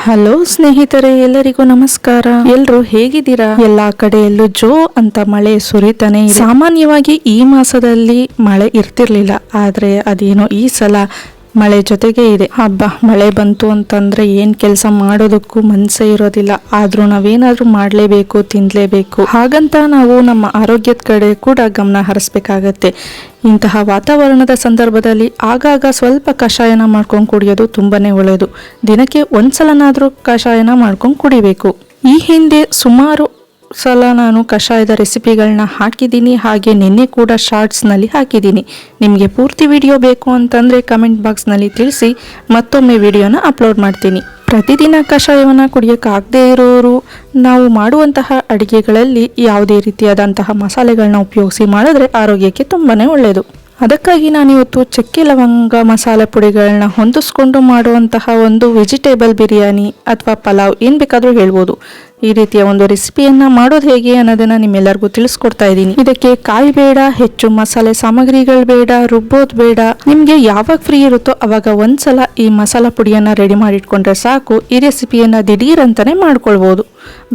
Hello ಸ್ನೇಹಿತರೆ, ಎಲ್ಲರಿಗೂ ನಮಸ್ಕಾರ. ಎಲ್ರು ಹೇಗಿದ್ದೀರಾ? ಎಲ್ಲಾ ಕಡೆಯಲ್ಲೂ ಜೋ ಅಂತ ಮಳೆ ಸುರಿತಾನೆ ಇದೆ. ಸಾಮಾನ್ಯವಾಗಿ ಈ ಮಾಸದಲ್ಲಿ ಮಳೆ ಇರ್ತಿರ್ಲಿಲ್ಲ, ಆದ್ರೆ ಅದೇನೋ ಈ ಸಲ ಮಳೆ ಜೊತೆಗೆ ಇದೆ. ಹಬ್ಬ ಮಳೆ ಬಂತು ಅಂತಂದ್ರೆ ಏನ್ ಕೆಲಸ ಮಾಡೋದಕ್ಕೂ ಮನ್ಸೇ ಇರೋದಿಲ್ಲ. ಆದ್ರೂ ನಾವೇನಾದ್ರೂ ಮಾಡ್ಲೇಬೇಕು, ತಿನ್ಲೇಬೇಕು. ಹಾಗಂತ ನಾವು ನಮ್ಮ ಆರೋಗ್ಯದ ಕಡೆ ಕೂಡ ಗಮನ ಹರಿಸ್ಬೇಕಾಗತ್ತೆ. ಇಂತಹ ವಾತಾವರಣದ ಸಂದರ್ಭದಲ್ಲಿ ಆಗಾಗ ಸ್ವಲ್ಪ ಕಷಾಯನ ಮಾಡ್ಕೊಂಡು ಕುಡಿಯೋದು ತುಂಬಾನೇ ಒಳ್ಳೆಯದು. ದಿನಕ್ಕೆ ಒಂದ್ಸಲನಾದ್ರೂ ಕಷಾಯನ ಮಾಡ್ಕೊಂಡು ಕುಡಿಬೇಕು. ಈ ಹಿಂದೆ ಸುಮಾರು ಸಲ ನಾನು ಕಷಾಯದ ರೆಸಿಪಿಗಳನ್ನ ಹಾಕಿದ್ದೀನಿ, ಹಾಗೆ ನಿನ್ನೆ ಕೂಡ ಶಾರ್ಟ್ಸ್ನಲ್ಲಿ ಹಾಕಿದ್ದೀನಿ. ನಿಮಗೆ ಪೂರ್ತಿ ವಿಡಿಯೋ ಬೇಕು ಅಂತಂದರೆ ಕಮೆಂಟ್ ಬಾಕ್ಸ್ನಲ್ಲಿ ತಿಳಿಸಿ, ಮತ್ತೊಮ್ಮೆ ವಿಡಿಯೋನ ಅಪ್ಲೋಡ್ ಮಾಡ್ತೀನಿ. ಪ್ರತಿದಿನ ಕಷಾಯವನ್ನು ಕುಡಿಯೋಕ್ಕಾಗದೇ ಇರೋರು ನಾವು ಮಾಡುವಂತಹ ಅಡುಗೆಗಳಲ್ಲಿ ಯಾವುದೇ ರೀತಿಯಾದಂತಹ ಮಸಾಲೆಗಳನ್ನ ಉಪಯೋಗಿಸಿ ಮಾಡಿದ್ರೆ ಆರೋಗ್ಯಕ್ಕೆ ತುಂಬಾ ಒಳ್ಳೆಯದು. ಅದಕ್ಕಾಗಿ ನಾನಿವತ್ತು ಚಕ್ಕೆ ಲವಂಗ ಮಸಾಲೆ ಪುಡಿಗಳನ್ನ ಹೊಂದಿಸ್ಕೊಂಡು ಮಾಡುವಂತಹ ಒಂದು ವೆಜಿಟೇಬಲ್ ಬಿರಿಯಾನಿ ಅಥವಾ ಪಲಾವ್ ಏನು ಬೇಕಾದರೂ ಹೇಳ್ಬೋದು, ಈ ರೀತಿಯ ಒಂದು ರೆಸಿಪಿಯನ್ನು ಮಾಡೋದು ಹೇಗೆ ಅನ್ನೋದನ್ನು ನಿಮ್ಮೆಲ್ಲರಿಗೂ ತಿಳಿಸ್ಕೊಡ್ತಾ ಇದ್ದೀನಿ. ಇದಕ್ಕೆ ಕಾಯಿ ಬೇಡ, ಹೆಚ್ಚು ಮಸಾಲೆ ಸಾಮಗ್ರಿಗಳು ಬೇಡ, ರುಬ್ಬೋದು ಬೇಡ. ನಿಮಗೆ ಯಾವಾಗ ಫ್ರೀ ಇರುತ್ತೋ ಅವಾಗ ಒಂದ್ಸಲ ಈ ಮಸಾಲ ಪುಡಿಯನ್ನು ರೆಡಿ ಮಾಡಿಟ್ಕೊಂಡ್ರೆ ಸಾಕು. ಈ ರೆಸಿಪಿಯನ್ನು ದಿಢೀರ್ ಅಂತಾನೆ ಮಾಡ್ಕೊಳ್ಬೋದು.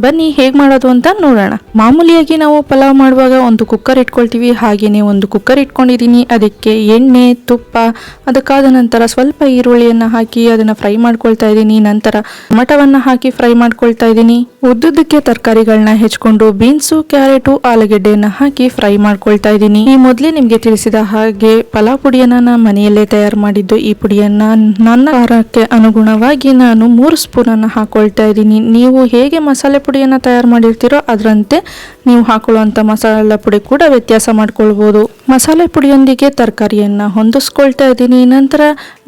ಬನ್ನಿ ಹೇಗೆ ಮಾಡೋದು ಅಂತ ನೋಡೋಣ. ಮಾಮೂಲಿಯಾಗಿ ನಾವು ಪಲಾವ್ ಮಾಡುವಾಗ ಒಂದು ಕುಕ್ಕರ್ ಇಟ್ಕೊಳ್ತೀವಿ. ಹಾಗೆಯೇ ಒಂದು ಕುಕ್ಕರ್ ಇಟ್ಕೊಂಡಿದ್ದೀನಿ. ಅದಕ್ಕೆ ಎಣ್ಣೆ, ತುಪ್ಪ, ಅದಕ್ಕಾದ ನಂತರ ಸ್ವಲ್ಪ ಈರುಳ್ಳಿಯನ್ನು ಹಾಕಿ ಅದನ್ನು ಫ್ರೈ ಮಾಡ್ಕೊಳ್ತಾ ಇದ್ದೀನಿ. ನಂತರ ಟೊಮೆಟೊವನ್ನು ಹಾಕಿ ಫ್ರೈ ಮಾಡ್ಕೊಳ್ತಾ ಇದ್ದೀನಿ. ಉದ್ದುದಕ್ಕೆ ತರಕಾರಿಗಳನ್ನ ಹೆಚ್ಕೊಂಡು ಬೀನ್ಸು, ಕ್ಯಾರೆಟು, ಆಲೂಗೆಡ್ಡೆಯನ್ನು ಹಾಕಿ ಫ್ರೈ ಮಾಡ್ಕೊಳ್ತಾ ಇದ್ದೀನಿ. ಈ ಮೊದಲೇ ನಿಮಗೆ ತಿಳಿಸಿದ ಹಾಗೆ ಪಲಾವ್ ಪುಡಿಯನ್ನ ನಾನು ಮನೆಯಲ್ಲೇ ತಯಾರು ಮಾಡಿದ್ದು. ಈ ಪುಡಿಯನ್ನ ನನ್ನ ಖಾರಕ್ಕೆ ಅನುಗುಣವಾಗಿ ನಾನು 3 ಸ್ಪೂನನ್ನು ಹಾಕೊಳ್ತಾ ಇದ್ದೀನಿ. ನೀವು ಹೇಗೆ ಮಸಾಲೆ ಪುಡಿಯನ್ನು ತಯಾರು ಮಾಡಿರ್ತೀರೋ ಅದರಂತೆ ನೀವು ಹಾಕೊಳ್ಳುವಂಥ ಮಸಾಲೆ ಪುಡಿ ಕೂಡ ವ್ಯತ್ಯಾಸ ಮಾಡ್ಕೊಳ್ಬೋದು. ಮಸಾಲೆ ಪುಡಿಯೊಂದಿಗೆ ತರಕಾರಿಯನ್ನು ಹೊಂದಿಸ್ಕೊಳ್ತಾ ಇದ್ದೀನಿ. ನಂತರ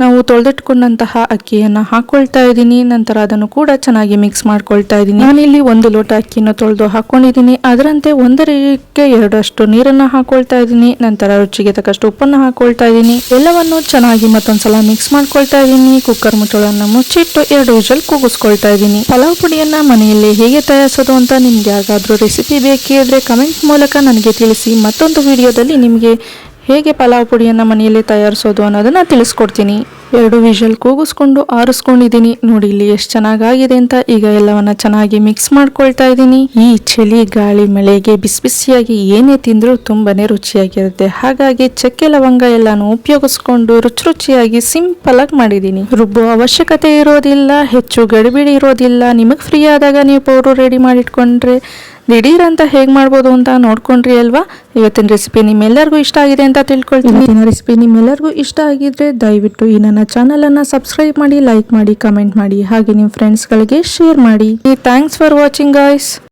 ನಾವು ತೊಳೆದಿಟ್ಕೊಂಡಂತಹ ಅಕ್ಕಿಯನ್ನು ಹಾಕೊಳ್ತಾ ಇದ್ದೀನಿ. ನಂತರ ಅದನ್ನು ಕೂಡ ಚೆನ್ನಾಗಿ ಮಿಕ್ಸ್ ಮಾಡ್ಕೊಳ್ತಾ ಇದ್ದೀನಿ. ನಾನಿಲ್ಲಿ 1 ಲೋಟ ಅಕ್ಕಿಯನ್ನು ತೊಳೆದು ಹಾಕೊಂಡಿದ್ದೀನಿ. ಅದರಂತೆ 1ಕ್ಕೆ 2 ನೀರನ್ನು ಹಾಕೊಳ್ತಾ ಇದ್ದೀನಿ. ನಂತರ ರುಚಿಗೆ ತಕ್ಕಷ್ಟು ಉಪ್ಪನ್ನು ಹಾಕೊಳ್ತಾ ಇದ್ದೀನಿ. ಎಲ್ಲವನ್ನು ಚೆನ್ನಾಗಿ ಮತ್ತೊಂದ್ಸಲ ಮಿಕ್ಸ್ ಮಾಡ್ಕೊಳ್ತಾ ಇದ್ದೀನಿ. ಕುಕ್ಕರ್ ಮುಚ್ಚಳವನ್ನು ಮುಚ್ಚಿಟ್ಟು 2 ವಿಷಲ್ ಕೂಗಿಸ್ಕೊಳ್ತಾ ಇದ್ದೀನಿ. ಪಲಾವ್ ಪುಡಿಯನ್ನ ಮನೆಯಲ್ಲಿ ಹೇಗೆ ತಯಾರಿಸೋದು ಅಂತ ನಿಮ್ಗೆ ಯಾವ್ದಾದ್ರು ರೆಸಿಪಿ ಬೇಕಿದ್ರೆ ಕಮೆಂಟ್ ಮೂಲಕ ನನಗೆ ತಿಳಿಸಿ. ಮತ್ತೊಂದು ವಿಡಿಯೋದಲ್ಲಿ ನಿಮಗೆ ಹೇಗೆ ಪಲಾವ್ ಪುಡಿಯನ್ನು ಮನೆಯಲ್ಲಿ ತಯಾರಿಸೋದು ಅನ್ನೋದನ್ನ ತಿಳಿಸ್ಕೊಡ್ತೀನಿ. 2 ವಿಷಲ್ ಕೂಗಿಸ್ಕೊಂಡು ಆರಿಸ್ಕೊಂಡಿದ್ದೀನಿ. ನೋಡಿ ಇಲ್ಲಿ ಎಷ್ಟು ಚೆನ್ನಾಗಿದೆ ಅಂತ. ಈಗ ಎಲ್ಲವನ್ನ ಚೆನ್ನಾಗಿ ಮಿಕ್ಸ್ ಮಾಡ್ಕೊಳ್ತಾ ಇದ್ದೀನಿ. ಈ ಚಳಿ ಗಾಳಿ ಮಳೆಗೆ ಬಿಸಿ ಬಿಸಿಯಾಗಿ ಏನೇ ತಿಂದ್ರೂ ತುಂಬಾನೇ ರುಚಿಯಾಗಿರುತ್ತೆ. ಹಾಗಾಗಿ ಚಕ್ಕೆ ಲವಂಗ ಎಲ್ಲಾನು ಉಪಯೋಗಿಸ್ಕೊಂಡು ರುಚಿಯಾಗಿ ಸಿಂಪಲ್ ಆಗಿ ಮಾಡಿದ್ದೀನಿ. ರುಬ್ಬೋ ಅವಶ್ಯಕತೆ ಇರೋದಿಲ್ಲ, ಹೆಚ್ಚು ಗಡಿಬಿಡಿ ಇರೋದಿಲ್ಲ. ನಿಮಗೆ ಫ್ರೀ ಆದಾಗ ನೀವು ಪೌಡರ್ ರೆಡಿ ಮಾಡಿಟ್ಕೊಂಡ್ರೆ ದಿಢೀರ್ ಅಂತ ಹೇಗೆ ಮಾಡ್ಬೋದು ಅಂತ ನೋಡ್ಕೊಂಡ್ರಿ ಅಲ್ವಾ. ಇವತ್ತಿನ ರೆಸಿಪಿ ನಿಮ್ಮೆಲ್ಲರಿಗೂ ಇಷ್ಟ ಆಗಿದೆ ಅಂತ ತಿಳ್ಕೊಳ್ತೀನಿ. ರೆಸಿಪಿ ನಿಮ್ಮೆಲ್ಲರಿಗೂ ಇಷ್ಟ ಆಗಿದ್ರೆ ದಯವಿಟ್ಟು ಈ ನನ್ನ ಚಾನಲ್ ಅನ್ನ ಸಬ್ಸ್ಕ್ರೈಬ್ ಮಾಡಿ, ಲೈಕ್ ಮಾಡಿ, ಕಮೆಂಟ್ ಮಾಡಿ, ಹಾಗೆ ನಿಮ್ಮ ಫ್ರೆಂಡ್ಸ್ಗಳಿಗೆ ಶೇರ್ ಮಾಡಿ. Thanks for watching guys.